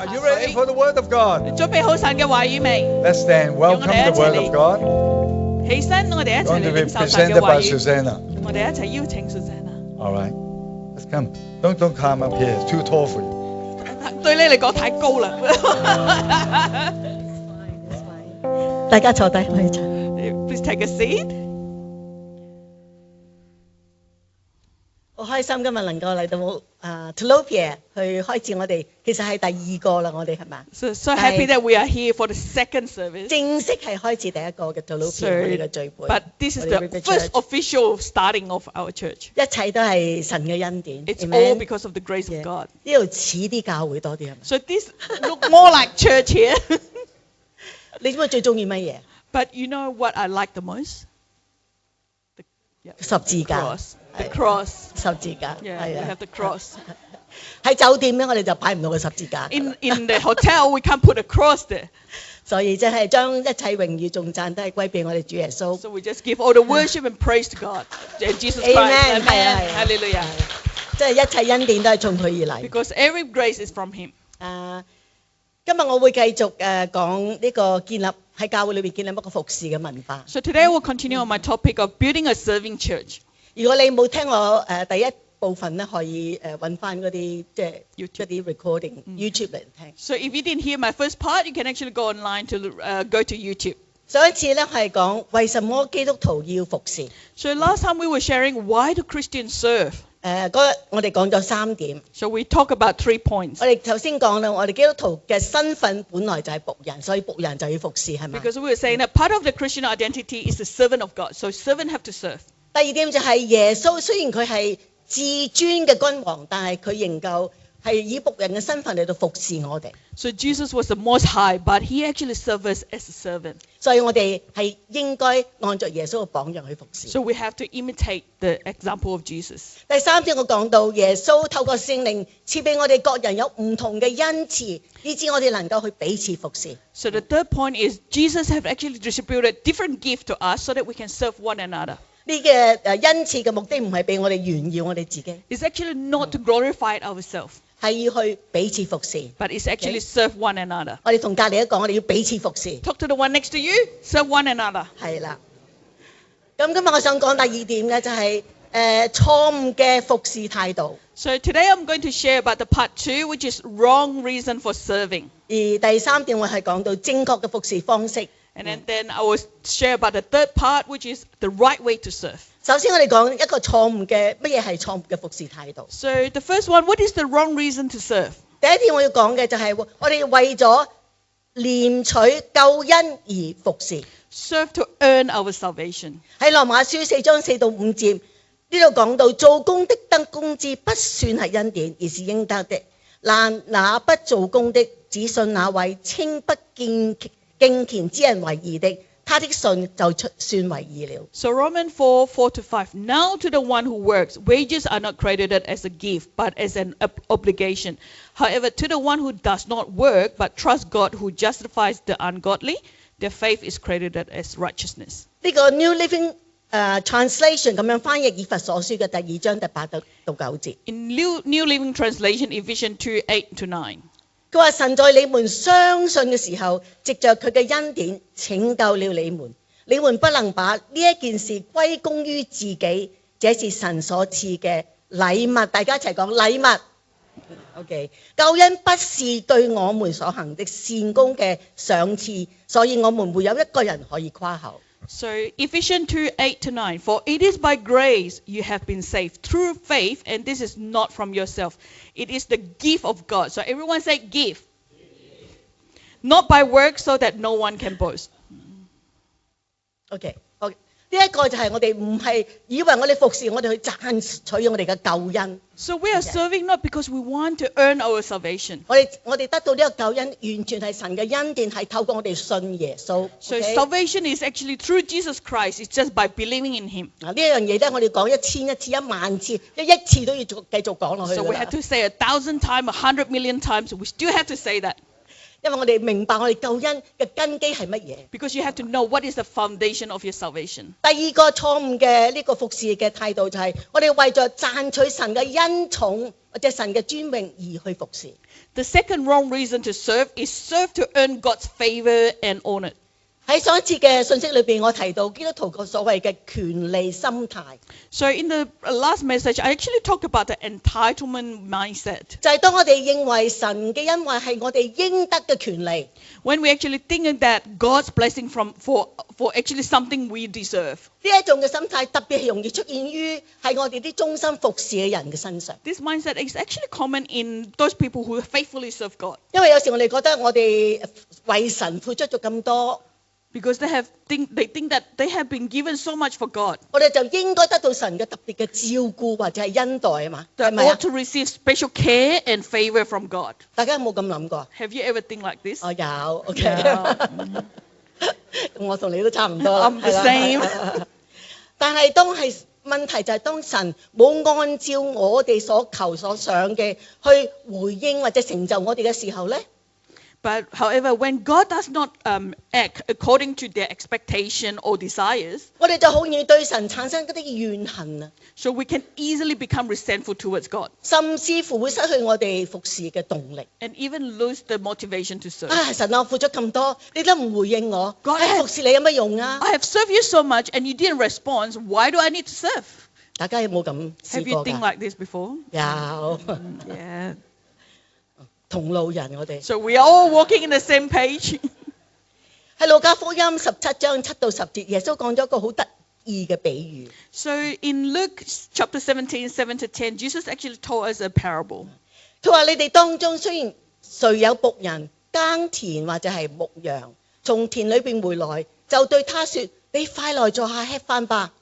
Are you ready for the Word of God? 你準備好神嘅話語未？ Let's stand. Welcome the Word of God. 起身，我哋一齊 Going 嚟 to be 領受神 presented 嘅話 by 語。 Susanna. 我哋一齊邀請 Susanna。 All right. Let's come. Don't climb up here. It's too tall for you. 對你嚟講太高啦。大家坐低可以坐。 Please take a seat。好開心今日能夠嚟到Tulopia 去開始我哋，其實係第二個啦，我哋係嘛？ So happy that we are here for the second service. 正式係開始第一個嘅 Tulopia 我哋嘅聚會。 But this is 我哋 the River first Church official starting of our church. 一切都係神嘅恩典。 It's Amen all because of the grace of God. 呢度似啲教會多啲係咪？ So this look more like church here. 你知唔知最中意乜嘢？ But you know what I like the most? 十字架。 Cross. The cross. 十字架。 Yeah, 係 we 啊 have the cross. 喺酒店咧，我哋就擺唔到個十字架。 In the hotel, we can't put a cross there. 所以即係將一切榮譽頌讚都係歸俾我哋主耶穌。 So we just give all the worship and praise to God. And Jesus Christ. Amen. Amen. 係啊係啊 Hallelujah. 即係一切恩典都係從佢而嚟。 Because every grace is from Him. 今日我會繼續講呢個建立喺教會裏邊建立一個服侍嘅文化。 So today I will continue on my topic of building a serving church. 如果你冇聽我第一部分咧，可以揾翻嗰啲即係一 YouTube 啲 recording YouTube 嚟聽。 So if you didn't hear my first part, you can actually go online to go to YouTube. 上一次咧係講為什麼基督徒要服侍。 So last time we were sharing why do Christians serve. 嗰日我哋講咗3點。 So we talk about 3 points. 我哋頭先講啦，我哋基督徒嘅身份本來就係僕人，所以僕人就要服侍，係咪？ Because we were saying that part of the Christian identity is the servant of God. So servant have to serve. 第二點就係耶穌雖然佢係至尊嘅君王，但係佢仍舊係以僕人嘅身份嚟到服侍我哋。 So Jesus was the most high, but he actually served us as a servant. 所以我哋係應該按照耶穌嘅榜樣去服侍。 So we have to imitate the example of Jesus. 第三點我講到耶穌透過聖靈賜俾我哋各人有唔同嘅恩賜，以致我哋能夠去彼此服侍。 So the third point is Jesus have actually distributed different gifts to us so that we can serve one another. 呢嘅恩賜嘅目的唔係俾我哋炫耀我哋自己， It's actually not to glorify ourselves, 係要去彼此服侍。 but it's actually serve one another. 我哋同隔離一講，我哋要彼此服侍。 Talk to the one next to you, serve one another. 係啦。咁今日我想講第二點嘅就係錯誤嘅服侍態度。 So today I'm going to share about the part 2, which is wrong reason for serving. 而第三點我係講到正確嘅服侍方式。 And then I will share about the third part, which is the right way to serve. 首先我哋講一個錯誤嘅乜嘢係錯誤嘅服侍態度。 So the first one, what is the wrong reason to serve? 第一點我要講嘅就係我哋為咗念取救恩而服侍。 Serve to earn our salvation. 喺羅馬書4章4到5節呢度講到，做工的得工資不算係恩典，而是應得的。但那不做工的，只信那位稱不敬虔之人為義的，他的信就算為義了。 So Romans 4:4-5. Now to the one who works, wages are not credited as a gift, but as an obligation. However, to the one who does not work, but trusts God who justifies the ungodly, their faith is credited as righteousness. 呢個 New Living Translation 咁樣翻譯以弗所書嘅第2章第8到9節。 In New Living Translation, Ephesians 2:8-9. 佢話神在你們相信嘅時候，藉着佢嘅恩典拯救了你們。你們不能把呢一件事歸功於自己，這是神所賜嘅禮物。大家一齊講禮物。OK， 救恩不是對我們所行的善功嘅賞賜，所以我們沒有一個人可以誇口。So Ephesians 2:8-9. For it is by grace you have been saved through faith, and this is not from yourself. It is the gift of God. So everyone say gift. Not by work, so that no one can boast. OK， 呢一個就係我哋唔係以為我哋服侍我哋去賺取我哋嘅救恩。 So we are serving not because we want to earn our salvation. 我哋得到呢個救恩，完全係神嘅恩典，係透過我哋信耶穌。 So OK？ salvation is actually through Jesus Christ. It's just by believing in Him. 嗱呢一樣嘢咧，我哋講1000次、10000次、一億次都要繼續講落去 So 㗎 we 啦 have to say 1,000 times, 100 million times. We still have to say that. 因為我哋明白我哋救恩嘅根基係乜嘢。 Because you have to know what is the foundation of your salvation. 第二個錯誤嘅呢個服侍嘅態度就係我哋為咗賺取神嘅恩寵或者神嘅尊榮而去服侍。 The second wrong reason to serve is serve to earn God's favor and honor. 喺上一次嘅信息裏邊，我提到基督徒個所謂嘅權利心態， So in the last message, I actually talked about the entitlement mindset. 就係當我哋認為神嘅恩惠係我哋應得嘅權利， When we actually think that God's blessing for actually something we deserve. 呢一種嘅心態特別係容易出現於喺我哋啲忠心服侍嘅人嘅身上。 This mindset is actually common in those people who faithfully serve God. 因為有時我哋覺得我哋為神付出咗咁多， Because they think that they have been given so much for God. 我哋就應該得到神嘅特別嘅照顧或者係恩待啊嘛，係 They 咪啊 ought？to receive special care and favor from God. 大家有冇咁諗過？ Have you ever think like this? 我有 ，OK， Yeah. 我同你都差唔多啦。 I'm the 係啦但係問題就係當神冇按照我哋所求所想嘅去回應或者成就我哋嘅時候咧， But however, when God does not act according to their expectation or desires, 我哋就好容易對神產生嗰啲怨恨啊， so we can easily become resentful towards God 甚至乎會失去我哋服侍嘅動力。 and even lose the motivation to serve. 神啊，我付咗咁多，你都唔回應我， God 服侍你有乜用啊？ I have served you so much and you didn't respond. Why do I need to serve? 大家有冇咁 Have 試 you 過 think 㗎？ like this before? 有 Yeah. 同路人我哋 So we are all walking in the same page. 喺路加福音17章7到10節，耶穌講咗一個好得意嘅比喻。 So in Luke chapter 17, 7 to 10, Jesus actually told us a parable. 佢話：你哋當中雖然誰有僕人耕田或者係牧羊，從田裏邊回來，就對他說：你快來坐下吃飯吧。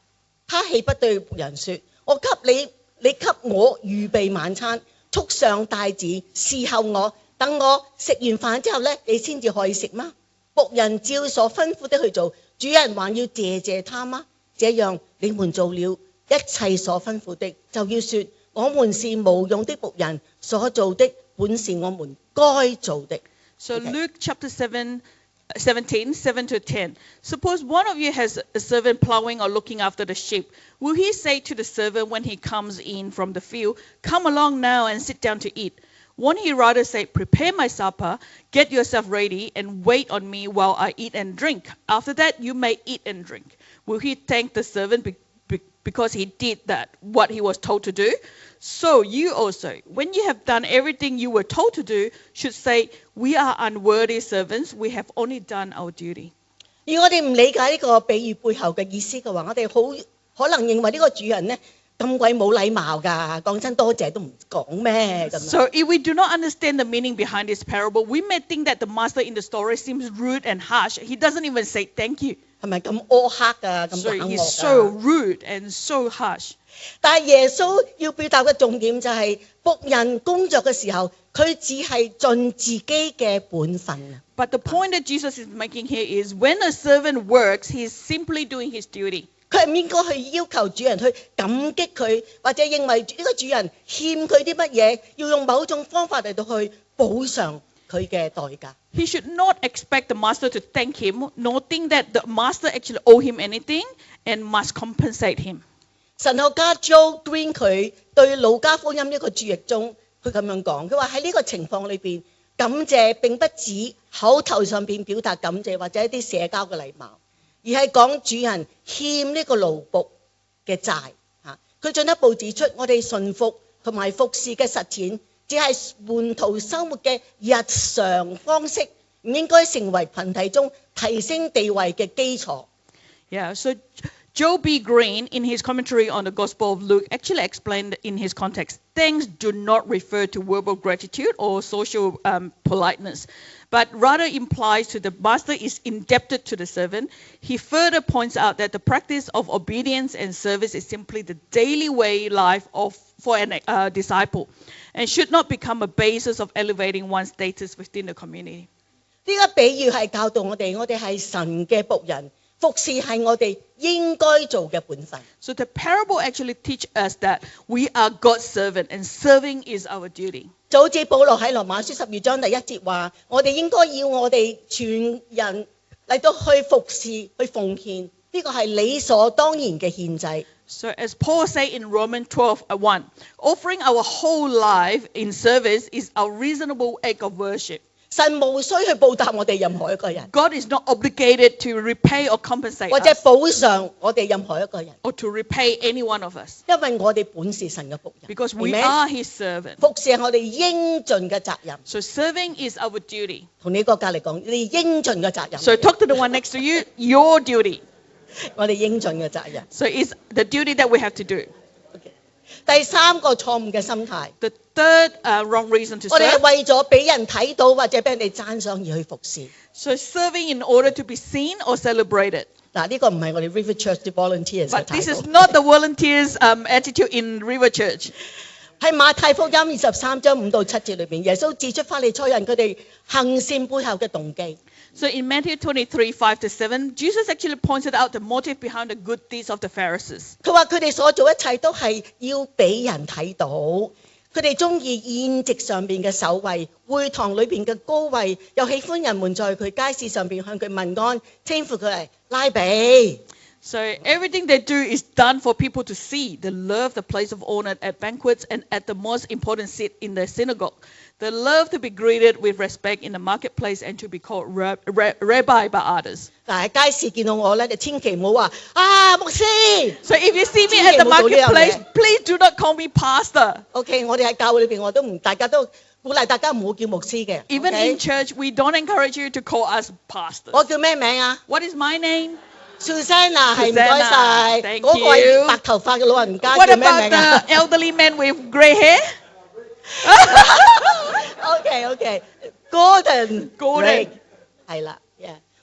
他豈不對僕人說：我給你，你給我預備晚餐，束上帶子，伺候我，等我食完飯之後呢，你先至可以食嗎？僕人照所吩咐的去做，主人還要謝謝他嗎？這樣你們做了一切所吩咐的，就要說我們是無用的僕人，所做的本是我們該做的。 So Okay. Luke chapter 17, 7 to 10. Suppose one of you has a servant plowing or looking after the sheep. Will he say to the servant when he comes in from the field, come along now and sit down to eat? Won't he rather say, prepare my supper, get yourself ready, and wait on me while I eat and drink? After that, you may eat and drink. Will he thank the servant because he did that, what he was told to do? So you also, when you have done everything you were told to do, should say, we are unworthy servants, we have only done our duty. 如果我哋唔理解呢個比喻背後嘅意思嘅話，我哋好可能認為呢個主人呢咁鬼冇禮貌㗎，講真多謝都唔講咩咁樣。 So if we do not understand the meaning behind this parable, we may think that the master in the story seems rude and harsh. He doesn't even say thank you. 係咪咁苛刻啊？咁 So 冷 he's 漠 so 啊？ rude and so harsh. 但係耶穌要表達嘅重點就係、僕人工作嘅時候，佢只係盡自己嘅本分啊。 But the point that Jesus is making here is when a servant works, he's simply doing his duty. 佢唔應該去要求主人去感激佢，或者認為呢個主人欠佢啲乜嘢，要用某種方法嚟到去補償佢嘅代價。 He should not expect the master to thank him, nor think that the master actually owe him anything and must compensate him. 神學家 Joe Green 佢對路加福音呢個注譯中，佢咁樣講，佢話喺呢個情況裏邊，感謝並不止口頭上邊表達感謝或者一啲社交嘅禮貌，而係講主人欠呢個奴僕嘅債嚇。佢進一步指出，我哋順服同埋服侍嘅實踐，只係門徒生活嘅日常方式，唔應該成為群體中提升地位嘅基礎。 Yeah, so Joe B. Green, in his commentary on the Gospel of Luke, actually explained in his context, thanks do not refer to verbal gratitude or social politeness, but rather implies to the master is indebted to the servant. He further points out that the practice of obedience and service is simply the daily way life for a disciple and should not become a basis of elevating one's status within the community. 呢個比喻係教導我哋係神嘅僕人。服侍係我哋應該做嘅本分。 So the parable actually teach us that we are God's servant and serving is our duty. 就好似保羅喺羅馬書12章第1節話，我哋應該要我哋全人嚟到去服侍、去奉獻，呢個係理所當然嘅獻祭。 So as Paul said in Romans 12:1, offering our whole life in service is a reasonable act of worship. 神無需去報答我哋任何一個人， God is not obligated to repay or compensate 或者 us 補償我哋任何一個人， or to repay any one of us 因為我哋本是神嘅僕人。 because we Amen? are His servant. 服侍係我哋應盡嘅責任。 So serving is our duty. 同你個隔離講，你應盡嘅責任。 So talk to the one next to you, your duty. 我哋應盡嘅責任。 So it's the duty that we have to do. Okay. 第三個錯誤嘅心態， The third wrong reason to 我哋係 serve. 為咗俾人睇到或者俾人哋讚賞而去服侍。 So serving in order to be seen or celebrated. 嗱，呢個唔係我哋 River Church 啲 volunteers 嘅 But this 態 is 度。 not the volunteers' attitude in River Church. 喺馬太福音23章5到7節裏邊，耶穌指出法利賽人佢哋行善背後嘅動機。 So in Matthew 23:5-7, Jesus actually pointed out the motive behind the good deeds of the Pharisees. 佢話佢哋所做一切都係要俾人睇到，佢哋中意宴席上邊嘅首位，會堂裏邊嘅高位，又喜歡人們在佢街市上邊向佢問安，稱呼佢係拉比。 So everything they do is done for people to see. They love the place of honor at banquets and at the most important seat in the synagogue. They love to be greeted with respect in the marketplace and to be called rabbi by others. 但係街市見到我咧，就千祈唔好話啊牧師。 So if you see me at the marketplace, please do not call me pastor. OK， 我哋喺教會裏邊我都唔，大家都鼓勵大家唔好叫牧師嘅。 Even OK？ in church, we don't encourage you to call us pastors. 我叫咩名啊 What is my name? ？Susanna 係唔該晒。 Thank 嗰個係 you. 白頭髮嘅老人家 What 叫咩 about 名啊 the elderly man with grey hair? ？OK，Gordon Gordon 係啦，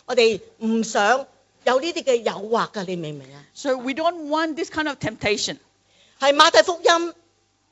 我哋唔想有呢啲嘅誘惑㗎，你明唔明啊？ So we don't want this kind of temptation. 係馬太福音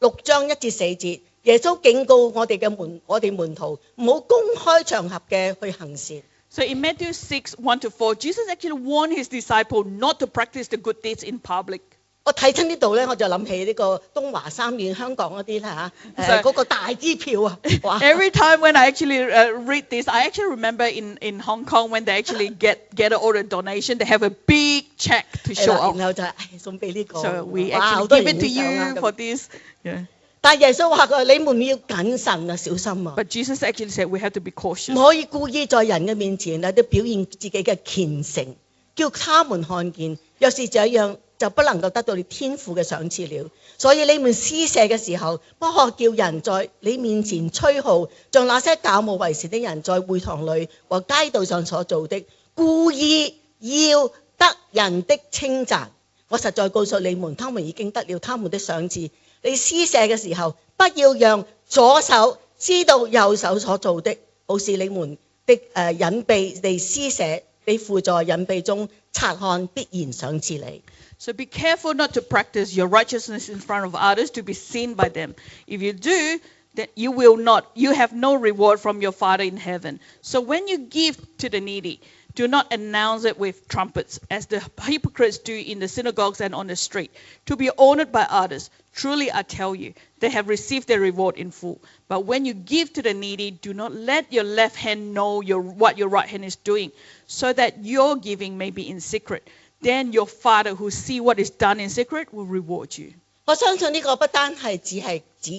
6章1至4節，耶穌警告我哋門徒唔好公開場合嘅去行善。 So in Matthew 6:1-4, Jesus actually warned his disciples not to practice the good deeds in public. 我睇親呢度咧，我就諗起呢個東華三院香港嗰啲啦嚇，嗰個大支票啊，哇！ Every time when I actually read this, I actually remember in Hong Kong when they actually get all the donation, they have a big check to 係 show 啦 off. 然後就係送俾呢個， So we 哇！好 actually 多 give 人 it to 影相啊 you 咁 for this. Yeah. 但耶穌話佢：你們要謹慎啊，小心啊！ But Jesus actually said we have to be 唔 cautious. 可以故意在人嘅面前嚟到表現自己嘅虔誠，叫他們看見。若是這樣，就不能夠得到你天父嘅賞賜了。所以你們施捨嘅時候，不可叫人在你面前吹號，像那些假冒為善的人在會堂裏和街道上所做的，故意要得人的稱讚。我實在告訴你們，他們已經得了他們的賞賜。你施捨嘅時候，不要讓左手知道右手所做的，好使你們的隱秘地施捨，你父在隱秘中察看，必然賞賜你。 So be careful not to practice your righteousness in front of others to be seen by them. If you do, then you have no reward from your Father in heaven. So when you give to the needy, do not announce it with trumpets, as the hypocrites do in the synagogues and on the street, to be honored by others. Truly I tell you, they have received their reward in full. But when you give to the needy, do not let your left hand know what your right hand is doing, so that your giving may be in secret. Then your Father who sees what is done in secret will reward you. 我相信呢個不單係指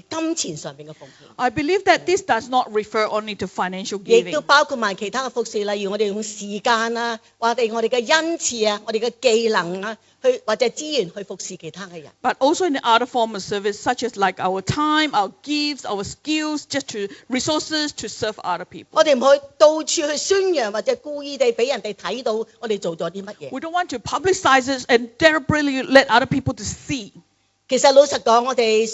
金錢上面嘅奉獻， I believe that this does not refer only to financial 亦 giving. 都包括埋其他嘅服侍，例如我哋用時間啊，或者我哋嘅恩賜啊，我哋嘅技能啊，或者資源去服侍其他嘅人。 But also in the other form of service, such as like our time, our gifts, our skills, just to resources to serve other people. 我哋唔可以到處去宣揚或者故意地俾人哋睇到我哋做咗啲乜嘢。 We don't want to publicize it and deliberately let other people to see. 其實老實講，我哋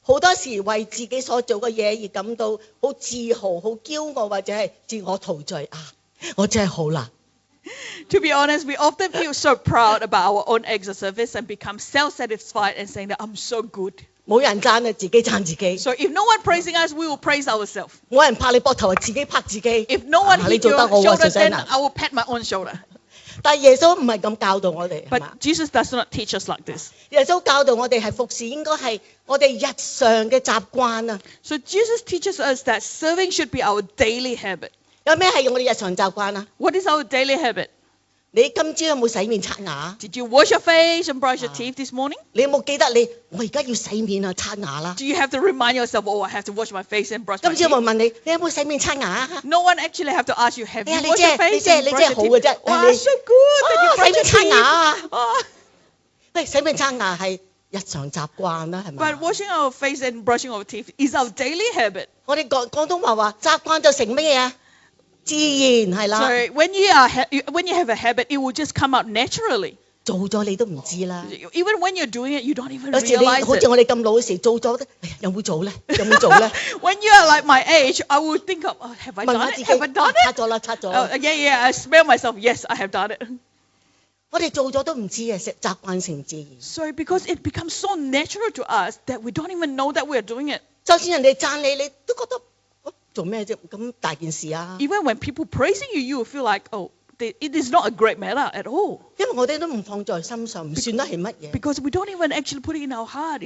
好多時為自己所做嘅嘢而感到好自豪、好驕傲，或者係自我陶醉啊！我真係好啦。 To be honest, we often feel so proud about our own acts of service and become self-satisfied and saying that I'm so good. 冇人讚啊，自己讚自己； So if no one praising us, we will praise ourselves. 冇人拍你膊頭啊，自己拍自己。 If no one 你 hit 做 your 得好啊 shoulder, then ，Susanna。 I will pat my own shoulder. 但係耶穌唔係咁教導我哋，係 But 嘛？ Jesus does not teach us like this. 耶穌教導我哋係服侍，應該係我哋日常嘅習慣啊。 So Jesus teaches us that serving should be our daily habit. 有咩係我哋日常習慣啊？ What is our daily habit? 你今朝有冇洗面刷牙？ Did you wash your face and brush your teeth this morning? 你有冇記得我而家要洗面啊，刷牙啦？ Do you have to remind yourself, oh, I have to wash my face and brush my 今朝 teeth? 有冇問你有冇洗面刷牙啊？ No one actually have to ask you, have 哎呀， you washed your 你 face 真係 and brushed 好 your 嘅 teeth? 啫。 Wow, 你 so good that you 洗 brush 面 your 刷牙 teeth. 啊！ Oh, 喂，洗面刷牙係日常習慣啦，係咪 but？washing our face and brushing our teeth is our daily habit. 我哋廣東話話習慣就成乜嘢啊？自然係啦， So when you have a habit, it will just come out naturally. 做咗你都唔知啦。 Even when you're doing it, you don't even 有時你 realize 好似 it. 我哋咁老嘅時做咗，哎呀有冇做咧？有冇做咧？ When you are like my age, I will think of, oh, have I 問下 done 自 it? 己， Have I done 刷 it? 咗啦，刷咗 Oh, 啦。 yeah, I smell myself. Yes, I have done it. 我哋做咗都唔知啊，習慣成自然。 So because it becomes so natural to us that we don't even know that we are doing it. 就算人哋讚你，你都覺得做咩啫？咁大件事啊！ Even when people praising you, you will feel like, oh, it is not a great matter at all. 因為我哋都唔放在心上，唔算得係乜嘢。 Because we don't even actually put it in our heart.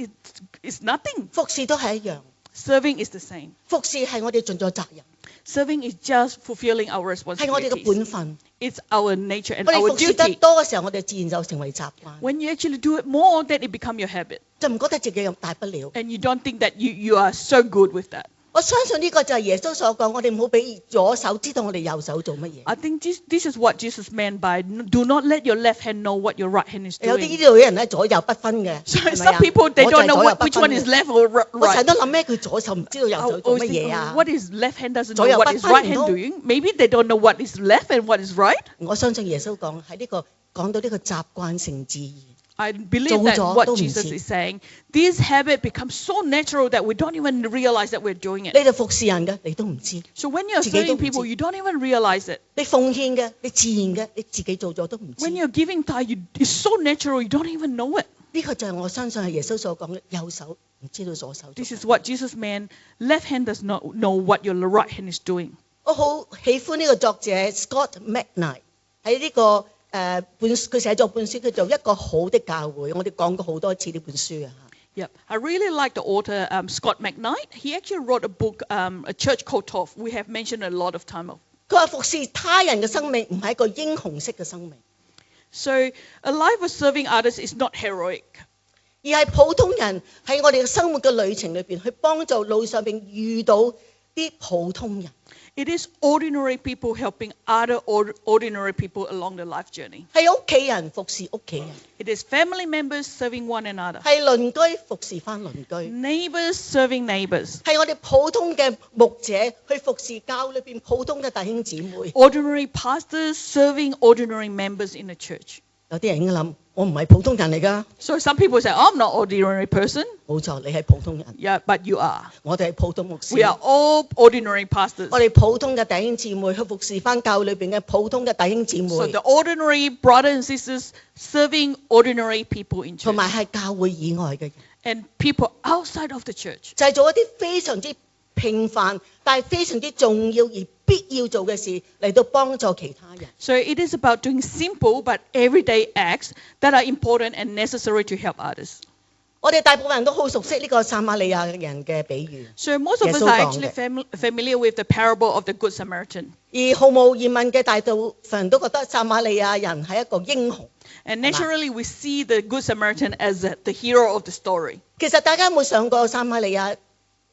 It's nothing. 服侍都係一樣， Serving is the same. 服侍係我哋盡咗責任， Serving is just fulfilling our 係我哋嘅 responsibilities. 本分。 It's our nature and 我哋 our 服侍得 duty. 多嘅時候，我哋自然就成為習慣， When you actually do it more, then it becomes your habit. 就唔覺得自己有大不了。 And you don't think that you are so good with that. 我相信呢個就係耶穌所講，我哋唔好俾左手知道我哋右手做乜嘢。 I think this is what Jesus meant by do not let your left hand know what your right hand is 有啲呢 doing. 度嘅人咧左右不分嘅， So 係咪 some 啊？ people, they 我就 don't 係 know 左右不 which 分 one is 嘅。 left or 我成日 right. 都諗咩？佢左手唔知道右 I 手做 always 乜 think, 嘢啊？ what is left hand doesn't know 左右 what 不 is 分， right 唔 hand 通？ doing. Maybe they don't know what is left and what is right. 我相信耶穌講喺呢個講到呢個習慣成自然。 I believe 做 that 咗 what 都唔 Jesus 知。 is saying, this habit becomes so natural that we don't even realize that we're doing 你 it. 哋服侍人嘅，你都唔知； So when you're 自己都唔 serving people, 知。 you don't even realize it. 你奉獻嘅，你自然嘅，你自己做咗都唔知。 When 呢 you're giving tithe, it's so natural, you don't even know it. 個就係我相信係耶穌所講嘅，右手唔知道左手做。 This is what Jesus meant. Left hand does not know what your right hand is doing. 我好喜歡呢個作者 Scott McKnight 喺呢個佢寫咗本書叫做《一個好的教會》，我哋講過好多次呢本書啊。 Yep. I really like the author Scott McKnight. He actually wrote a book, a church called Toph. We have mentioned a lot of time. 佢話服侍他人嘅生命唔係一個英雄式嘅生命， So a life of serving others is not heroic. 而係普通人喺我哋嘅生活嘅旅程裏邊去幫助路上邊遇到啲普通人， It is ordinary people helping other ordinary people along the life journey. 係屋企人服侍屋企人， It is family members serving one another. 係鄰居服侍翻鄰居， Neighbors serving neighbors. 係我哋普通嘅牧者去服侍教裏邊普通嘅弟兄姊妹。 Ordinary pastors serving ordinary members in the church. 有啲人已經諗，我唔係普通人嚟㗎。 So some people say, I'm not ordinary person. 冇錯，你係普通人， Yeah, but you are. 我哋係普通牧 We are 師。 all ordinary pastors. 我哋普通嘅弟兄姊妹去服侍翻教裏邊嘅普通嘅弟兄姊 So 妹， the ordinary brothers and sisters serving ordinary people in 同 church. 埋係教會以外嘅人， And people outside of the church. 就係做一啲非常之平凡但係非常之重要而必要做嘅事嚟到幫助其他人。 So it is about doing simple but everyday acts that are important and necessary to help others. 我哋大部分人都好熟悉呢個撒瑪利亞人嘅比喻， So most of us are actually familiar with the parable of the Good Samaritan. 而毫無疑問嘅大部分人都覺得撒瑪利亞人係一個英雄。 And naturally we see the Good Samaritan as the hero of the story. 其實大家有冇想過撒瑪利亞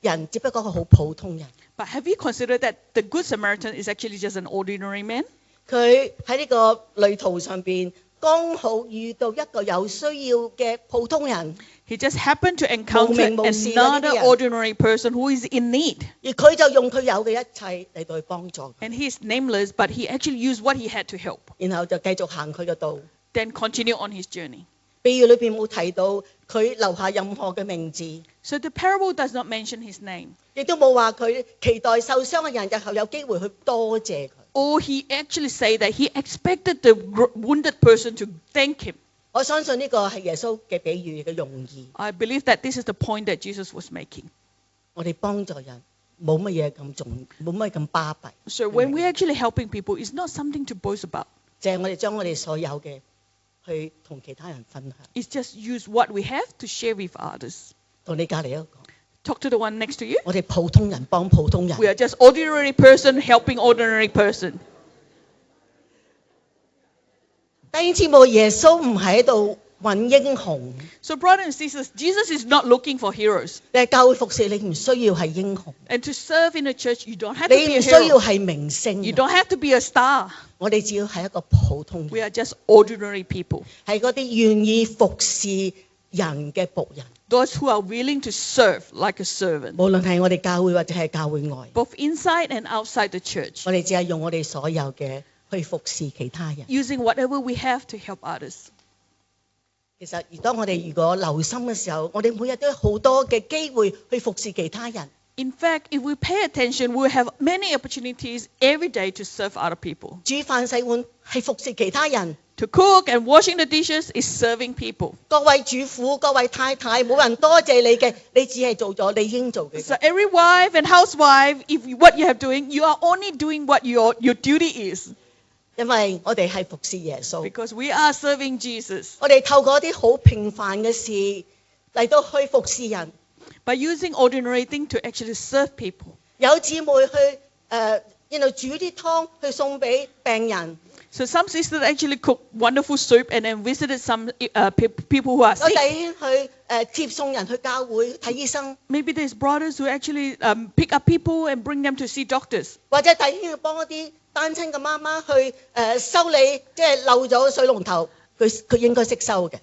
人只不過係好普通人？ But have you considered that the Good Samaritan is actually just an ordinary man? 佢喺呢個旅途上邊剛好遇到一個有需要嘅普通人， He just happened to encounter 無名無事嘅呢啲人。 another ordinary person who is in need. 而佢就用佢有嘅一切嚟到去幫助佢， And he is nameless, but he actually used what he had to help. 然後就繼續行佢嘅道。 Then continue on his journey. 比喻裏邊冇提到佢留下任何嘅名字， So the parable does not mention his name. 亦都冇話佢期待受傷嘅人日後有機會去多謝佢。 Or he actually say that he expected the wounded person to thank him. 我相信呢個係耶穌嘅比喻嘅用意。 I believe that this is the point that Jesus was making. 我哋幫助人冇乜嘢咁重，冇乜咁巴閉。 So when we're actually helping people, it's not something to boast about. 就係我哋將我哋所有嘅去同其他人分享。 It's just use what we have to share with others. 同你隔離一個， Talk to the one next to you. 我哋普通人幫普通人。 We are just ordinary person helping ordinary person. 弟兄姊妹，耶穌唔係喺度揾英雄， So brothers and sisters, Jesus is not looking for heroes. 你係教會服侍，你唔需要係英雄， And to serve in the church, you don't have to 你 be 唔 a 需要 hero. 係明星 You，don't have to be a star. 我哋只要係一個普通 We 人， are just ordinary people. 係嗰啲願意服侍人嘅僕人。 Those who are willing to serve like a servant. 無論係我哋教會或者係教會外， Both inside and outside the church. 我哋只係用我哋所有嘅去服侍其他人。 Using whatever we have to help others. 其實，當我哋如果留心嘅時候，我哋每日都有好多嘅機會去服侍其他人。 In fact, if we pay attention, we'll have many opportunities every day to serve other people. 煮飯洗碗係服侍其他人。 To cook and washing the dishes is serving people. 各位主婦、各位太太，冇人多謝你嘅，你只係做咗你應做嘅。 So every wife and housewife, what you are doing, you are only doing what your duty is. 因為我哋係服侍耶穌， Because we are serving Jesus. 我哋透過一啲好平凡嘅事嚟到去服侍人。 By using ordinary things to actually serve people. 有姊妹去煮啲湯去送俾病人， So some sisters actually cook wonderful soup and then visited some people who are 有 sick. 弟兄去接送人去教會睇醫生， Maybe there's brothers who actually pick up people and bring them to see doctors. 或者弟兄去幫一啲單親嘅媽媽去修理，即係漏咗水龍頭，佢應該識修嘅。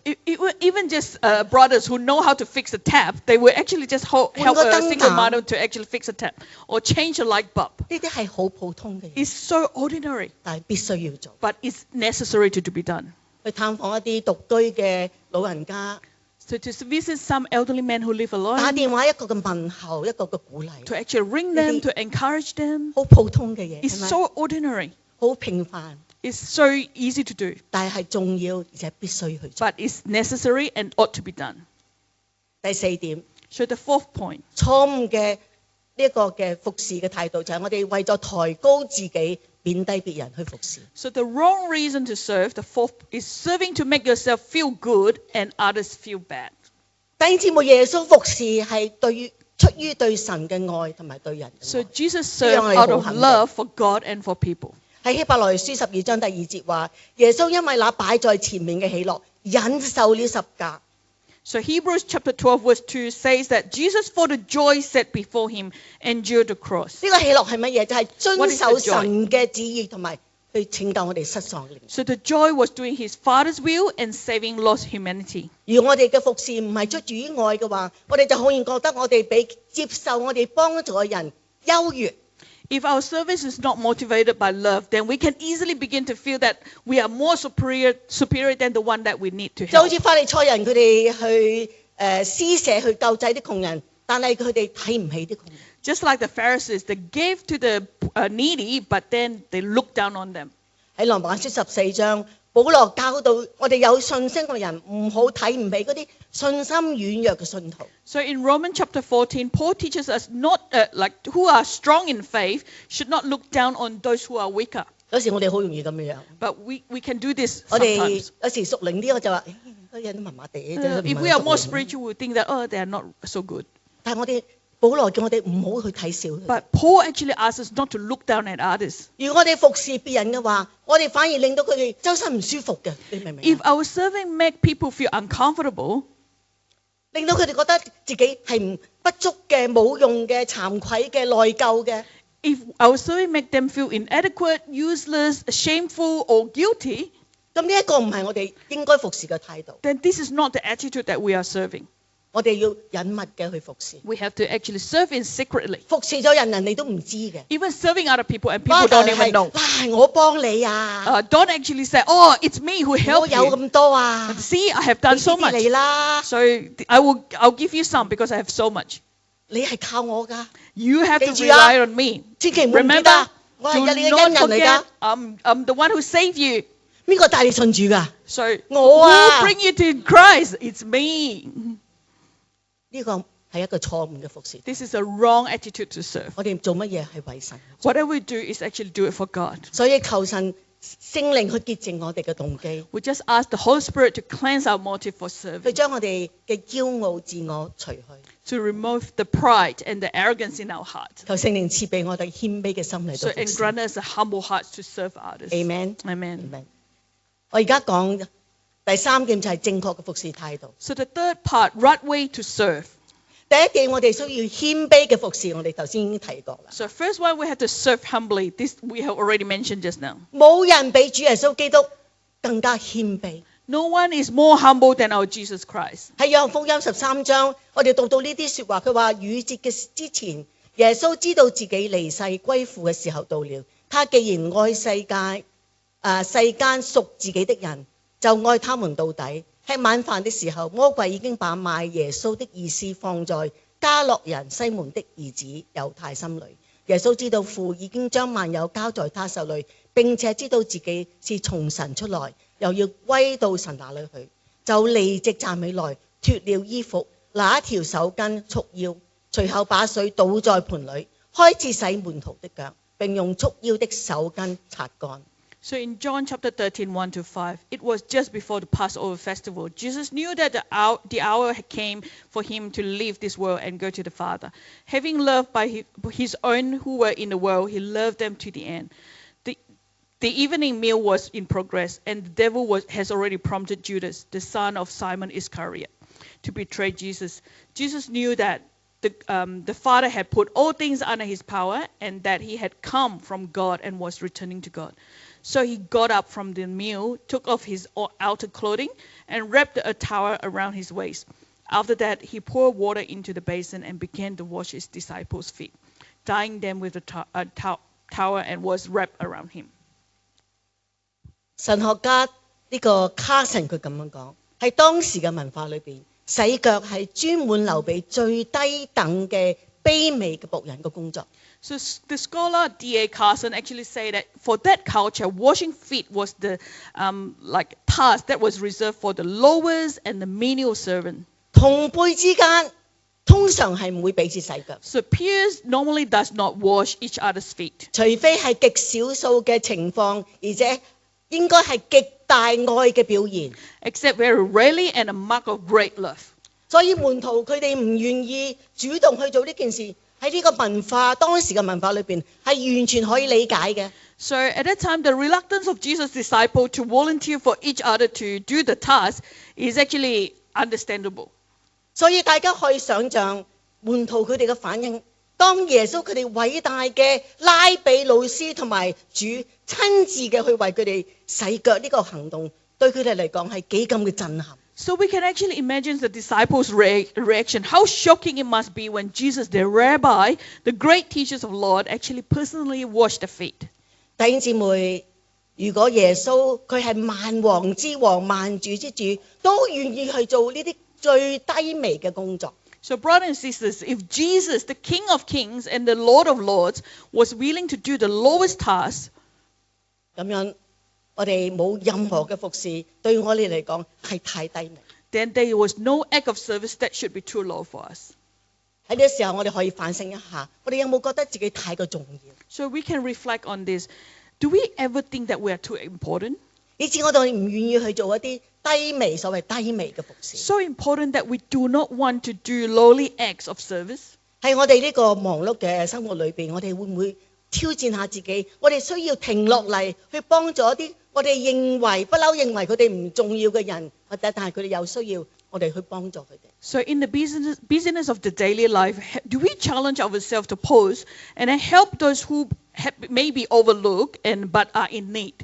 Even just brothers who know how to fix a tap, they will actually just help a single mother to actually fix a tap or change a light bulb. 呢啲係好普通嘅嘢， It's so ordinary, 但係必須要做。 but it's necessary to be done. 去探訪一啲獨居嘅老人家， So to visit some elderly men who live 打 alone, 電話一個嘅問候，一個嘅鼓勵， to actually ring them, to encourage them, 好普通嘅嘢， it's 係咪？ so ordinary. 好平凡， It's so easy to do, 但係重要而且必須去做。 but it's necessary and ought to be done. 第四點， So the fourth point, 錯誤嘅呢一個嘅服侍嘅態度就係我哋為咗抬高自己，貶低別人去服侍。 so the wrong reason to serve, the fourth is serving to make yourself feel good and others feel bad. 弟兄姊妹，耶穌服侍係出於對神嘅愛同埋對人嘅 So 愛。 Jesus served out of love for God and for people. 喺希伯來書12章第2節話，耶穌因為那擺在前面嘅喜樂，忍受了十架。 So Hebrews chapter 12 verse 2 says that Jesus for the joy set before him endured the cross. 呢個喜樂係乜嘢？就係 What 遵 is the 守 joy？神嘅旨意同埋去拯救我哋失喪嘅靈。 So the joy was doing his Father's will and saving lost humanity. 而我哋嘅服侍唔係出自於愛嘅話，我哋就好容易覺得我哋比接受我哋幫助嘅人優越。 If our service is not motivated by love, then we can easily begin to feel that we are more superior than the one that we need to 就好 help. 似法利賽人佢哋去施捨去救濟啲窮人，但係佢哋睇唔起啲窮人。 Just like the Pharisees, they gave to the needy, but then they looked down on them. 喺羅馬書14章，保羅教導我哋有信心嘅人唔好睇唔起嗰啲信心軟弱嘅信徒。 So in Romans chapter 14, Paul teaches us not like who are strong in faith should not look down on those who are weaker. 有時我哋好容易咁樣， But we can do this 我哋 sometimes. 有時屬靈啲我就話，嗰啲人都麻麻地。 If we are more spiritual, we think that, oh, they are not so good. 但係我哋保羅叫我哋唔好去睇小佢。 But Paul actually asks us not to look down at others. 如果我哋服侍別人嘅話，我哋反而令到佢哋周身唔舒服嘅，你明唔明 If 啊？ our serving make people feel uncomfortable, 令到佢哋覺得自己係不足嘅、冇用嘅、慚愧嘅、內疚嘅。 if our serving make them feel inadequate, useless, shameful, or guilty, 咁呢一個唔係我哋應該服侍嘅態度。 then this is not the attitude that we are serving. 我哋要隱密嘅去服侍， We have to actually serve in secretly. 服侍咗人哋都唔知嘅。 Even serving other people and people don't even know. 嗱，我幫你啊， Don't actually say, oh, it's me who 我 helped 有 you. 咁多啊， See, I have done so 你嚟 much. 啦， So I'll give you some because I have so much. 你係靠我㗎， You have to 記住啊， rely on me. 千祈唔好唔記 Remember, 得，我係 do 你嘅 not 恩人嚟 forget 㗎。 I'm the one who saved you. 邊個帶你信主㗎？ So 我啊 who bring you to Christ? It's me. 呢個係一個錯誤嘅服侍。 This is a wrong attitude to serve. 我哋做乜嘢係為神， Whatever we do is actually do it for God. 所以求神聖靈去潔淨我哋嘅動機， We just ask the Holy Spirit to cleanse our motive for 去 serving, 將我哋嘅驕傲自我除去。 to remove the pride and the arrogance in our heart. 求聖靈賜俾我哋謙卑嘅心嚟 So 到服 and 侍。 grant us a humble heart to serve others. Amen。 Amen. Amen。我而家講第3點就係正確嘅服侍態度。 So the third part, right way to serve. 第一點，我哋需要謙卑嘅服侍，我哋頭先已經提過啦。 So first one, we have to serve humbly. This we have already mentioned just now. 冇人比主耶穌基督更加謙卑。 No one is more humble than our Jesus Christ. 喺約翰福音13章，我哋讀到呢啲説話，佢話逾節嘅之前，耶穌知道自己離世歸父嘅時候到了。他既然愛世間屬自己的人，就愛他們到底。吃晚飯的時候，魔鬼已經把賣耶穌的意思放在加洛人西門的兒子猶太心裏。耶穌知道父已經將萬有交在他手裏，並且知道自己是從神出來，又要歸到神那裏去，就立即站起來，脱了衣服，拿一條手巾束腰，隨後把水倒在盆裏，開始洗門徒的腳，並用束腰的手巾擦乾。 So in John chapter 13, 1-5, it was just before the Passover festival. Jesus knew that the hour came for him to leave this world and go to the Father. Having loved by his own who were in the world, he loved them to the end. The evening meal was in progress, and the devil has already prompted Judas, the son of Simon Iscariot, to betray Jesus. Jesus knew that the Father had put all things under his power and that he had come from God and was returning to God. So he got up from the meal, took off his outer clothing, and wrapped a towel around his waist. After that, he poured water into the basin and began to wash his disciples' feet, dyeing them with a towel and was wrapped around him. 神學家呢個卡神佢咁樣講，喺當時嘅文化裏邊，洗腳係專門留俾最低等嘅卑微嘅僕人嘅工作。 So the scholar D.A. Carson actually say that for that culture, washing feet was the task that was reserved for the lowest and the menial servant. 同輩之間通常係唔會彼此洗腳， So peers normally does not wash each other's feet, 除非係極少數嘅情況，而且應該係極大愛嘅表現。 except very rarely and a mark of great love. 所以門徒佢哋唔願意主動去做呢件事，喺呢個文化當時嘅文化裏邊係完全可以理解嘅。 So at that time, the reluctance of Jesus' disciples to volunteer for each other to do the task is actually understandable. 所以大家可以想像門徒佢哋嘅反應，當耶穌佢哋偉大嘅拉比老師同埋主親自嘅去為佢哋洗腳呢個行動，對佢哋嚟講係幾咁嘅震撼。 So we can actually imagine the disciples' reaction. How shocking it must be when Jesus, the rabbi, the great teachers of Lord, actually personally washed the feet. 弟兄姊妹，如果耶穌佢係萬王之王、萬主之主，都願意去做呢啲最低微嘅工作。 So brothers and sisters, if Jesus, the King of Kings and the Lord of Lords, was willing to do the lowest task, 咁樣我哋冇任何嘅服侍，對我哋嚟講係太低微。 then there was no act of service that should be too low for us. 喺呢個時候，我哋可以反省一下，我哋有冇覺得自己太過重要， So we can reflect on this. Do we ever think that we are too important? 以至我哋唔願意去做一啲低微所謂低微嘅服侍。 So important that we do not want to do lowly acts of service? 喺我哋呢個忙碌嘅生活裏邊，我哋會唔會挑戰下自己？我哋需要停落嚟去幫助一啲我哋不嬲認為佢哋唔重要嘅人，或者但係佢哋有需要，我哋去幫助佢哋。 So in the busyness of the daily life, do we challenge ourselves to pause and help those who may be overlooked but are in need?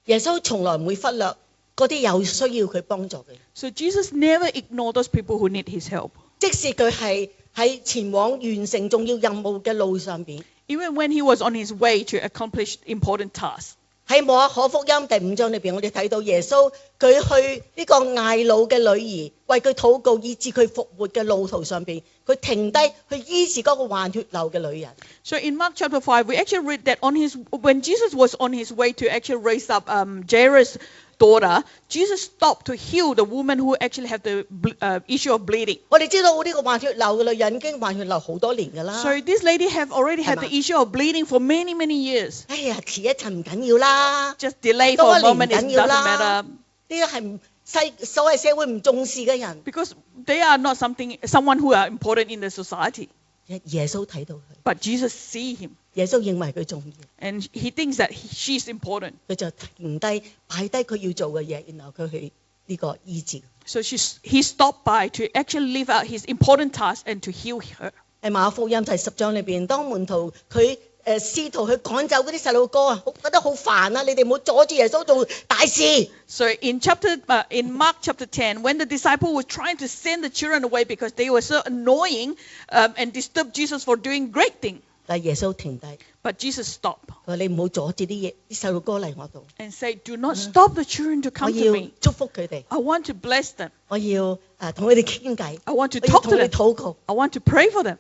耶穌從來唔會忽略嗰啲有需要佢幫助嘅人， So Jesus never ignored those people who need his help. 即使佢係喺前往完成重要任務嘅路上邊。 Even when he was on his way to accomplish important tasks. 喺無可福音第5章裏邊，我哋睇到耶穌佢去呢個睚魯嘅女兒為佢禱告，以致佢復活嘅路途上邊，佢停低去醫治嗰個患血流嘅女人。 So in Mark chapter 5, we actually read that when Jesus was on his way to actually raise up Jairus' daughter, Jesus stopped to heal the woman who actually had the issue of bleeding. 我哋知道呢個患血流嘅女人已經患血流好多年㗎啦。 So this lady have already had 係嘛？ the issue of bleeding for many, many years. 哎呀，遲一陣唔緊要啦， Just delay 多 for 一 a 年唔 moment, it 緊要 doesn't 啦。 matter. 呢個係所謂社會唔重視嘅人， Because they are not someone who are important in the society. 耶穌睇到佢， But Jesus see him. 耶穌認為佢重要， And he thinks that she's important. 佢就停低擺低佢要做嘅嘢，然後佢去呢個醫治。 So he stopped by to actually live out his important task and to heal her. 喺馬可福音第10章裏邊，當門徒佢試圖去趕走嗰啲細路哥啊，覺得好煩啊！你哋唔好阻住耶穌做大事。 So in Mark chapter 10, when the disciple was trying to send the children away because they were so annoying and disturbed Jesus for doing great things, 但係耶穌停低， but Jesus stopped 佢話你唔好阻住啲細路哥嚟我度， and said, "Do not stop the children to 我 come to 要 me. 祝福佢哋， I want to bless them. 我要同佢哋傾偈， I want to 我要 talk 同 to 佢哋 them. 禱告。 I want to pray for them."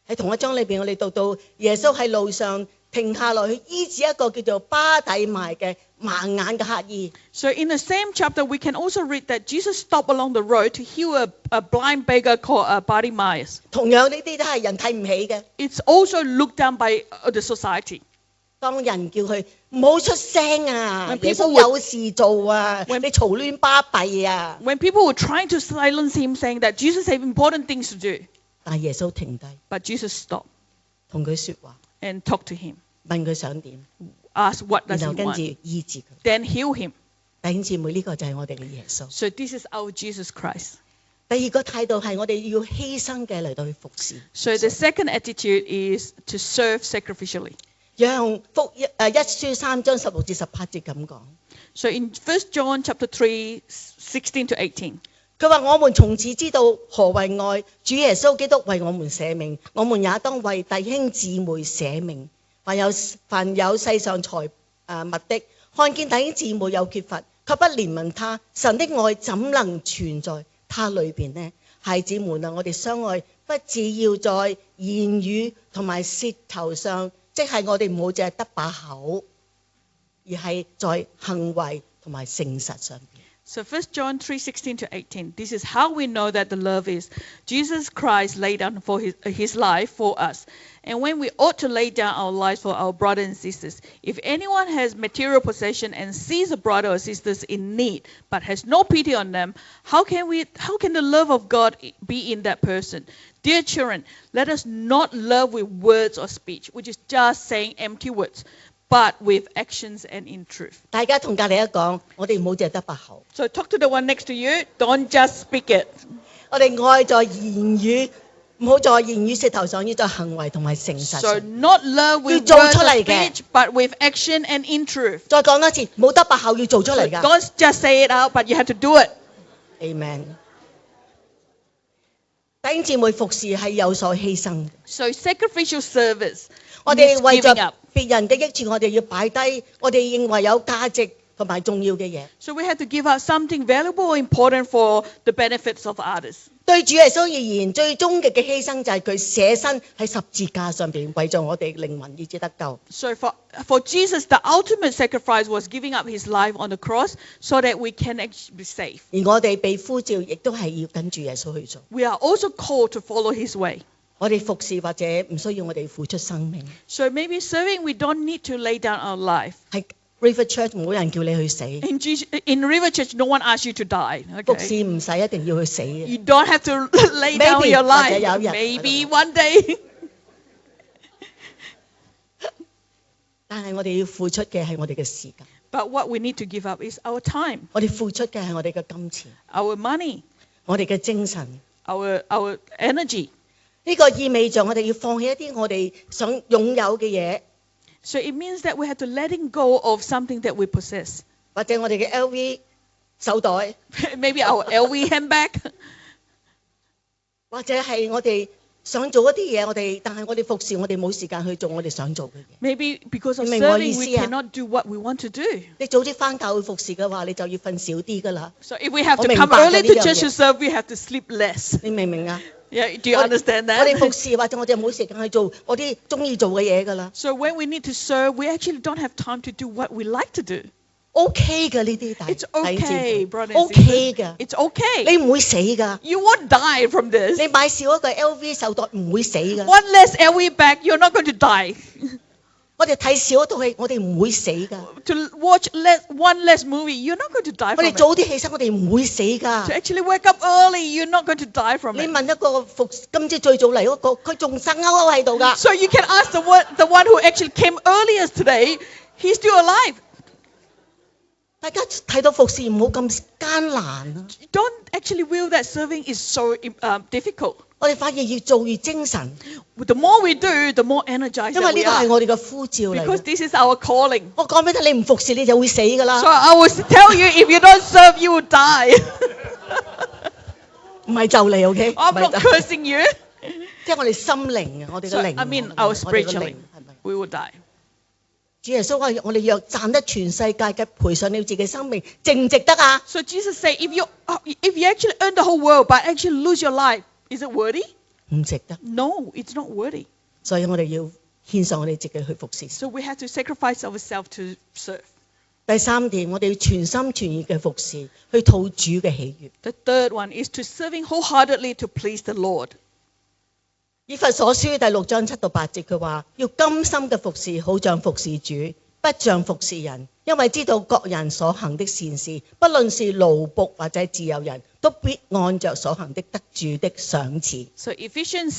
喺同一章裏邊，我哋讀到耶穌喺路上停下來去醫治一個叫做巴底買嘅盲眼嘅乞兒。 So in the same chapter, we can also read that Jesus stopped along the road to heal a blind beggar called Bartimaeus. 同樣呢啲都係人睇唔起嘅。 It's also looked down by the society. 當人叫佢唔好出聲啊， When 耶 people 穌有事做啊， When- 你嘈亂巴閉啊。 When people were trying to silence him, saying that Jesus had important things to do, 但係耶穌停低， but Jesus stopped 同佢説話， and talked to him, 問佢想點， asked what does 然 he 後跟住 want, 醫治佢。 then heal him. 弟兄姊妹，呢個就係我哋嘅耶穌。 So this is our Jesus Christ. 第二個態度係我哋要犧牲嘅嚟到去服侍。 So the second attitude is to serve sacrificially. 約翰福音一書3章16至18節咁講。 So in 1 John chapter 3, 16 to 18, 佢話：我們從此知道何為愛，主耶穌基督為我們捨命，我們也當為弟兄姊妹捨命。凡有世上財物的，看見弟兄姊妹有缺乏，卻不憐憫他，神的愛怎能存在他裏邊呢？孩子們啊，我哋相愛，不只要在言語同埋舌頭上，即係我哋唔好淨係得把口，而係在行為同埋誠實上邊。 So 1 John 3:16 to 18. This is how we know that the love is. Jesus Christ laid down for his life for us. And when we ought to lay down our lives for our brothers and sisters. If anyone has material possession and sees a brother or sisters in need, but has no pity on them, how can the love of God be in that person? Dear children, let us not love with words or speech, which is just saying empty words, but with actions and in truth. 大家同隔離一講，我哋唔好淨係得把口。 So talk to the one next to you. Don't just speak it. 我哋愛在言語，唔好在言語舌頭上，要在行為同埋誠實 So 上。 not love with 要做 words 出 or 嚟嘅。 speech, but with action and in truth. 再講多次，冇得把口要做出 So 嚟㗎。 don't just say it out, but you have to do it. Amen。弟兄姊妹服侍係有所犧牲嘅， So sacrificial service 我哋 means 為咗 giving up. 別人嘅益處，我哋要擺低我哋認為有價值同埋重要嘅嘢。 So we have to give up something valuable or important for the benefits of others. 對主耶穌而言，最終極嘅犧牲就係佢捨身喺十字架上邊，為咗我哋靈魂以至得救。 So for Jesus, the ultimate sacrifice was giving up his life on the cross so that we can actually be saved. 而我哋被呼召，亦都係要跟住耶穌去做。 We are also called to follow his way. 我哋服侍或者唔需要我哋付出生命。 So maybe serving, we don't need to lay down our life. 喺 River Church 冇人叫你去死， In River Church, no one asks you to die. 服 Okay? 侍唔使一定要去死嘅。 You don't have to lay down Maybe, your life. 或者有一日， Maybe one day. 但係我哋要付出嘅係我哋嘅時間， But what we need to give up is our time, 我哋付出嘅係我哋嘅金錢， our money, 我哋嘅精神。 our energy. 呢個意味着我哋要放棄一啲我哋想擁有嘅嘢， So it means that we have to letting go of something that we possess. 或者我哋嘅 LV 手袋， Maybe our LV handbag. 或者係我哋想做一啲嘢，但係我哋服侍，我哋冇時間去做我哋想做嘅嘢。 Maybe because of 明我 serving, 意思啊？ we cannot do what we want to do. 你早啲翻教會服侍嘅話，你就要瞓少啲噶啦。 So if we have to 我明 come 白嘅 early 呢 to 樣 church 嘢。 to serve, we have to sleep less. 你明唔明啊？ Yeah, do you understand 我哋服 that? 侍或者我哋冇時間去做我啲中意做嘅嘢噶啦。 So when we need to serve, we actually don't have time to do what we like to do. OK 嘅呢啲弟 It's 弟兄姊 okay, 妹 brothers and OK sisters. 嘅， It's okay. 你唔會死㗎。 You won't die from this. 你買少一個 LV 手袋唔會死㗎。 One less LV bag, you're not going to die. 我哋睇少一套戲，我哋唔會死㗎。 To watch one less movie, you're not going to die 我 from 哋 it. 早啲起身，我哋唔會死 To 㗎。 actually wake up early, you're not going to die from 你 it. 問一個今朝最早嚟嗰個，佢仲生勾勾喺度㗎。 So you can ask the one who actually came earliest today, he's still alive. 大家睇到服侍唔好咁艱難啊！ Don't actually feel that serving is so difficult. 我哋反而越做越精神， The more we do, the more energized 因為 that 呢 we 個係 are. 我哋嘅呼召嚟 Because 嘅。 this is our calling. 我講俾你聽，你唔服侍你就會死㗎 So 啦， I will tell you, if you don't serve, you will die. 唔係就你 OK？ I'm 唔係 not 就 cursing you. 即係我哋心靈啊，我哋 So 嘅靈。 I mean 我 our 哋嘅靈 spiritually, 係咪？ we will die. 主耶穌話：我哋若賺得全世界嘅賠上了自己生命，值唔值得啊？ So Jesus said, if you actually earn the whole world but actually lose your life, is it worthy? 唔值得。 No, it's not worthy. 所以我哋要獻上我哋自己去服侍。 So we have to sacrifice ourselves to serve. 第三點，我哋要全心全意嘅服侍，去討主嘅喜悅。 The third one is to serving wholeheartedly to please the Lord. 以弗所書第6章7到8節，佢話要甘心嘅服侍，好像服侍主，不像服侍人，因為知道各人所行的善事，不論是奴僕或者自由人，都必按着所行的得主的賞賜。 So Ephesians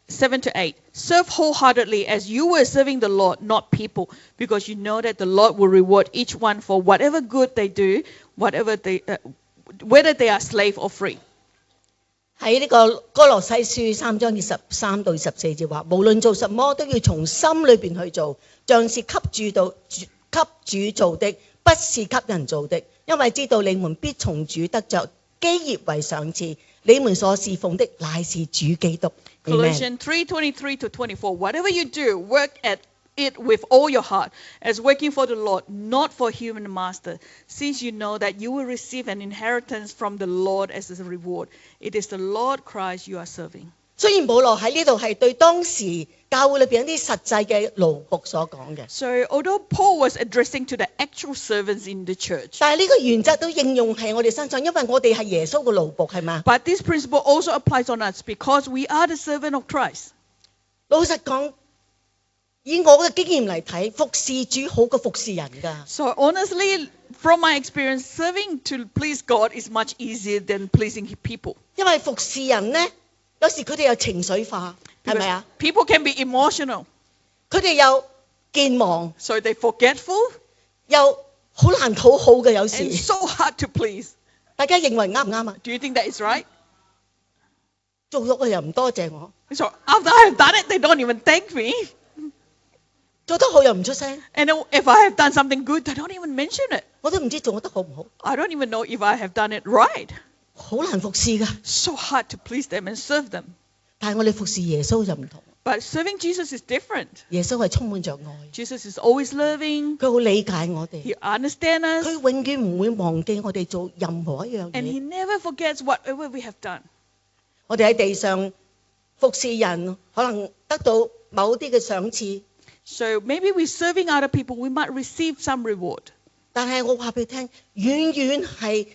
6:7 to 8. Serve wholeheartedly as you were serving the Lord, not people, because you know that the Lord will reward each one for whatever good they do, whether they are slave or free. 喺呢個哥羅西書3章23到24節話，無論做什麼都要從心裏邊去做，像是給主做的，不是給人做的，因為知道你們必從主得着基業為賞賜，你們所侍奉的乃是主基督。Amen。 Colossians 3:23 to 24. Whatever you do, work at it with all your heart, as working for the Lord, not for human master, since you know that you will receive an inheritance from the Lord as a reward. It is the Lord Christ you are serving. 雖然保羅喺呢度係對當時教會裏邊一啲實際嘅奴僕所講嘅， So although Paul was addressing to the actual servants in the church, 但係呢個原則都應用喺我哋身上，因為我哋係耶穌嘅奴僕，係嘛？ but this principle also applies on us because we are the servant of Christ. 老實講，以我嘅經驗嚟睇，服侍主好過服侍人㗎。 So honestly, from my experience, serving to please God is much easier than pleasing people. 因為服侍人呢，有時佢哋有情緒化，係咪 Because 啊？ people can be emotional, 佢哋又健忘， so they're forgetful 又好難討好嘅有 and 時。 so hard to please. 大家認為啱唔啱啊？ Do you think that is right? 做咗佢又唔多謝我， So after I have done it, they don't even thank me. 做得好又唔出聲， And if I have done something good, they don't even mention it. 我都唔知做得好唔好， I don't even know if I have done it right. 好難服侍㗎。 So hard to please them and serve them. 但係我哋服侍耶穌就唔同， But serving Jesus is different. 耶穌係充滿着愛， Jesus is always loving. 佢好理解我哋， He understands 佢 us. 永遠唔會忘記我哋做任何一樣 And he 嘢。 never forgets whatever we have done. 我哋喺地上服侍人，可能得到某啲嘅賞賜， So maybe we're serving other people, we might receive some reward. 但係我話俾你聽，遠遠係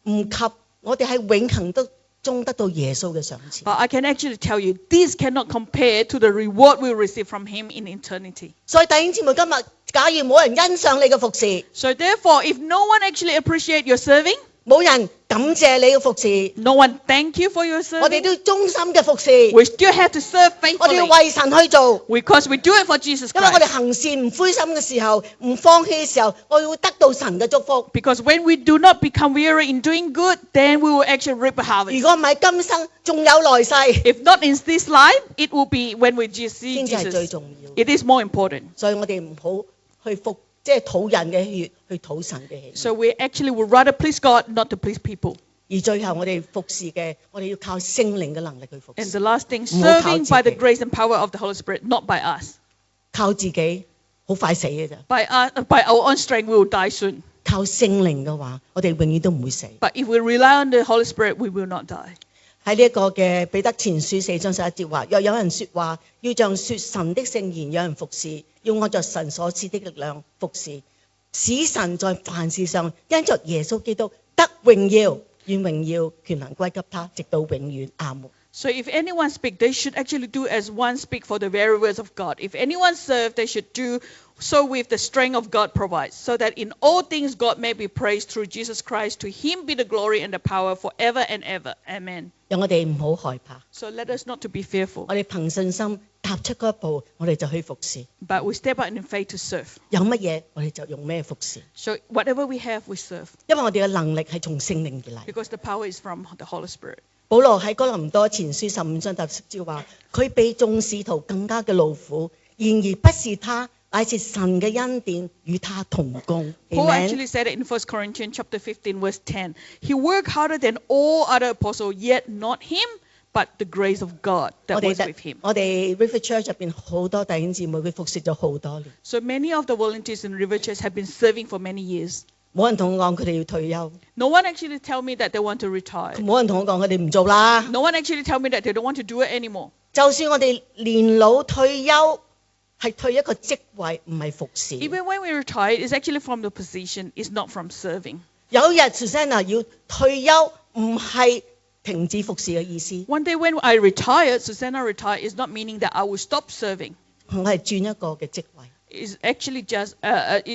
唔及我哋喺永恆中得到耶穌嘅賞賜。 But I can actually tell you, this cannot compare to the reward we will receive from him in eternity. 所以弟兄姊妹，今日假如冇人欣賞你嘅服侍， So therefore, if no one actually appreciates your serving, 冇人感謝你嘅服侍， no one thank you for your 我哋 serving, 都要忠心嘅服侍， we still have to serve 我哋要 faithfully 為神去做。 because we do it for Jesus 因為我哋 Christ. 行善唔灰心嘅時候，唔放棄嘅時候，我會得到神嘅祝福。 Because when we do not become weary in doing good, then we will actually reap a 如 harvest. 果唔係今生，仲有來世， If not in this life, it will be when we see 先至係最 Jesus. 重要。 It is more important. 所以我哋唔好去即係討人嘅喜悅，去討神嘅喜悅。 So we actually would rather please God, not to please people. 而最後我哋服侍嘅，我哋要靠聖靈嘅能力去服 And 侍。 the last thing, 唔好靠 serving by 自 the 己。 grace and power of the Holy Spirit, not by us. 靠自己好快死嘅咋。 By our own strength, we will die soon. 靠聖靈嘅話，我哋永遠都唔會死。 But if we rely on the Holy Spirit, we will not die. 喺呢一個嘅彼得前書4章11節話：若有人說話，要像說神的聖言，有人服侍，要按着神所賜的力量服侍，使神在凡事上因着耶穌基督得榮耀，願榮耀權能歸給他，直到永遠。阿門。So if anyone speak, they should actually do as one speak for the very words of God. If anyone serve, they should do so with the strength of God provides, so that in all things God may be praised through Jesus Christ. To him be the glory and the power forever and ever. Amen. 讓我哋唔好害怕， So let us not to be fearful, 我哋憑信心踏出嗰一步，我哋就去服侍。 but we step out in faith to serve. 有乜嘢我哋就用咩服侍， So whatever we have, we serve, 因為我哋嘅能力係從聖靈而嚟。 because the power is from the Holy Spirit. 保羅喺哥林多前書15章10節話：佢比眾使徒更加嘅勞苦，然而不是他，乃是神嘅恩典與他同工。 Paul Amen actually said it in 1 Corinthians chapter 15, verse 10. He worked harder than all other apostles, yet not him, but the grace of God 我 that 哋 was with him. 我哋 River Church 入邊好多弟兄姊妹，佢服侍咗好多年， So many of the volunteers in River Church have been serving for many years. 冇人同我講佢哋要退休， No one actually tell me that they want to retire. 冇人同我講佢哋唔做啦。 No one actually tell me that they don't want to do it anymore. 就算我哋年老退休，係退一個職位，唔係服侍。 Even when we retire, it's actually from the position, it's not from serving. 有日 Susanna 要退休，唔係停止服侍嘅意思， One day when I retired, Susanna retired, is not meaning that I will stop serving. 我係轉一個嘅職位。 It's actually just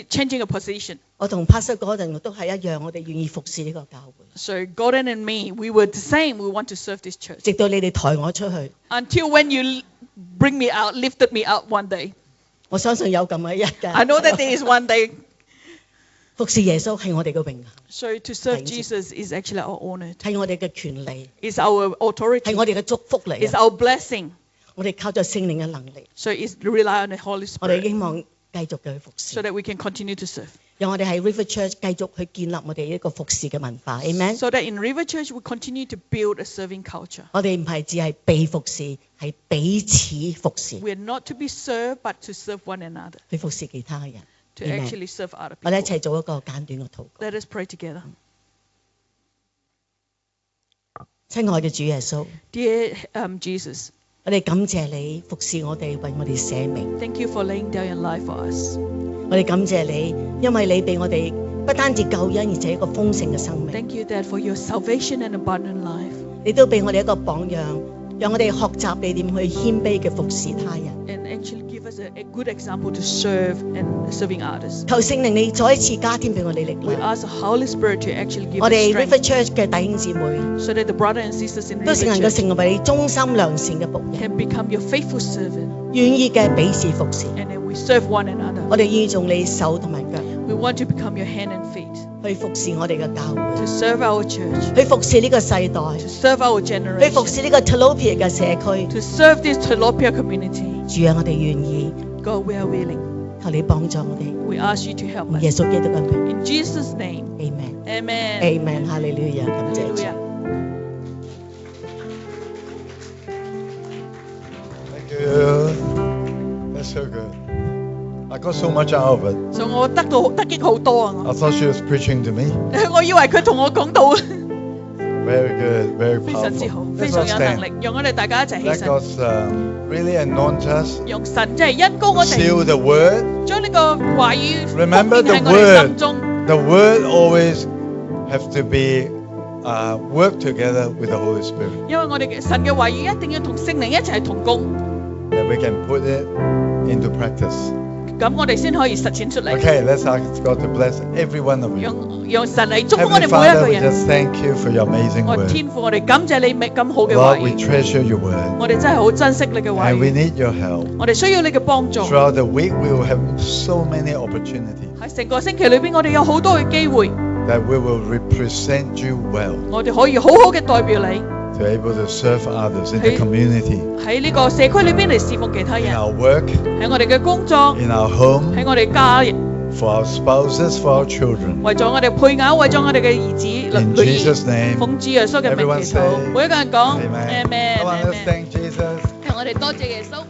changing a position. 我同 Pastor 嗰陣都係一樣，我哋願意服侍呢個教會， So Gordon and me, we were the same. We want to serve this church. 直到你哋抬我出去。 Until when you bring me out, lifted me out one day. 我相信有咁嘅一日。 I know that there is one day. 服侍耶穌係我哋嘅榮幸， So to serve Jesus is actually our honor. 係我哋嘅權利， It's our 係 authority. 我哋嘅祝福嚟 It's 嘅。 our blessing. 我哋靠著聖靈嘅能力， So it's rely on the Holy 我哋 Spirit 希望繼續嘅去服 so 侍， that we can continue to serve. 讓我哋喺 River Church 繼續去建立我哋一個服侍嘅文化。Amen。 So that in River Church we continue to build a serving culture. 我哋唔係只係被服侍，係彼此服侍， We're not to be served, but to serve one another. 去服侍其他人。 To Amen. actually serve other 我哋一 people. 齊做一個簡短嘅禱告。 Let us pray together. 親愛嘅主耶穌， Dear Jesus, 我哋感謝你服侍我哋，為我哋捨命。 thank you for laying down your life for us. 我哋感謝你，因為你俾我哋不單止救恩，而且一個豐盛嘅生命。 Thank you, Dad, for your salvation and abundant life. 你都俾我哋一個榜樣，讓我哋學習你點去謙卑嘅服侍他人。 And actually give us a good example to serve and serving others. 求聖靈你再一次加添俾我哋力 We 量， ask the Holy Spirit to actually give 我 us 哋 River strength Church 嘅弟兄姊妹 so that the brothers and sisters in 都 River 能夠 Church 成為你忠心良善嘅僕人， can become your faithful servant, 願意嘅彼此服侍。 and then we serve one another. 我哋願意做你手同埋腳， We want to become your hand and feet 去服侍我哋嘅教會， to serve our church, 去服侍呢個世代， to serve our 去服侍 generation, 呢個 Tilapia 嘅社區。 to serve this Tilapia community. 主啊，我哋願意， God, we are willing. 求你幫助我哋， We ask you to help 耶 us. 穌基督嘅名 In Jesus' name, ，Amen。 amen. Amen，哈利路亞，感謝主。 Hallelujah. Thank you. That's so good. I got so much out of it. So 我得益好多啊！ I thought she was preaching to me. 我以為佢同我講到 Very good, very 非常之 powerful. 好，非 Let's 常 all 有能 stand. 力，讓我哋大家一齊起 Let 身， God really anoint us. 用神即係恩膏我 Seal 哋， the word. 將呢個話語 Remember 覆喺 the 我哋 word. 心中。 The word always have to be work together with the Holy Spirit. 因為我哋嘅神嘅話語一定要同聖靈一齊同工， That we can put it into practice. 咁我哋先可以實踐出嚟。 Okay, let's ask God to bless every one of you. 讓神嚟祝福我哋 Heavenly 每一 Father, 個 we 人。 just thank you for your amazing 我 word. 天父，我哋感謝你咁好嘅話 Lord, we 語， treasure your word. 我哋真係好珍惜你嘅話 And we 語， need your help. 我哋需要你嘅幫助。 Throughout the week, we will have so many opportunities 喺成個星期裏邊，我哋有好多嘅機會， that we will represent you well, 我哋可以好好嘅代表你 to be able to serve others in the Hey. community, 喺呢個社區裏邊嚟侍奉其他 in 人， our work, 喺我哋嘅工作， in our home, 喺我哋家人， for our spouses, for our children. 為咗我哋配偶，為咗我哋嘅兒子、 In 女兒， Jesus' name, 奉主耶穌嘅名 everyone 祈禱 say,。每一個人講 Amen. Come on, let's Amen。 thank Jesus. 我哋多謝耶穌。